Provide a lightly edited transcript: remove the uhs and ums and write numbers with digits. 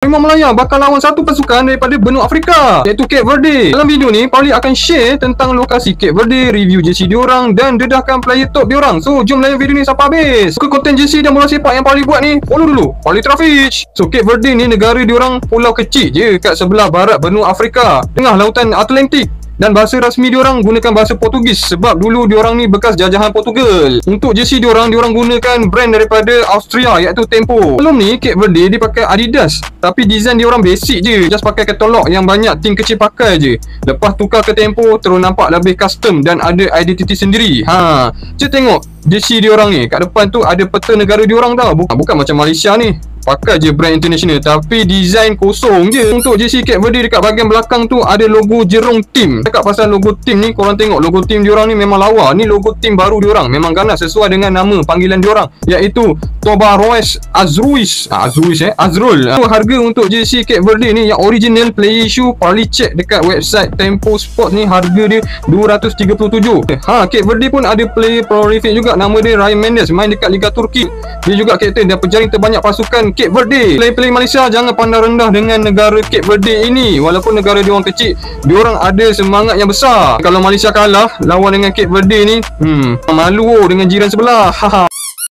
Harimau Melaya bakal lawan satu pasukan daripada benua Afrika, iaitu Cape Verde. Dalam video ni, Paulie akan share tentang lokasi Cape Verde, review jersey diorang dan dedahkan player top diorang. So, jom layan video ni sampai habis. Suka konten jersey dan bola sepak yang Paulie buat ni? Follow dulu Paulie Traffic. So, Cape Verde ni negara diorang pulau kecil je kat sebelah barat benua Afrika, tengah lautan Atlantik. Dan bahasa rasmi diorang gunakan bahasa Portugis sebab dulu diorang ni bekas jajahan Portugal. Untuk jersey diorang gunakan brand daripada Austria iaitu Tempo. Sebelum ni Cape Verde dia pakai Adidas, tapi design diorang basic je, just pakai katalog yang banyak tim kecil pakai je. Lepas tukar ke Tempo terus nampak lebih custom dan ada identiti sendiri. Cik tengok jersey diorang ni, kat depan tu ada peta negara diorang tau. Bukan macam Malaysia ni pakai je brand international, tapi design kosong je. Untuk jersey Cape Verde dekat bahagian belakang tu ada logo jerung tim. Cakap pasal logo tim ni, korang tengok logo tim diorang ni memang lawa. Ni logo tim baru diorang, memang ganas sesuai dengan nama panggilan diorang, iaitu Toba Roes Azruis. Azrul. Harga untuk jersey Cape Verde ni yang original player issue, Paulie check dekat website Tempo Sport ni, harga dia 237. Cape Verde pun ada player prolific juga, nama dia Ryan Mendes, main dekat Liga Turki. Dia juga kapten dan pejaring terbanyak pasukan Cape Verde. Player-player Malaysia jangan pandang rendah dengan negara Cape Verde ini. Walaupun negara diorang kecil, diorang ada semangat yang besar. Kalau Malaysia kalah lawan dengan Cape Verde ni, malu dengan jiran sebelah.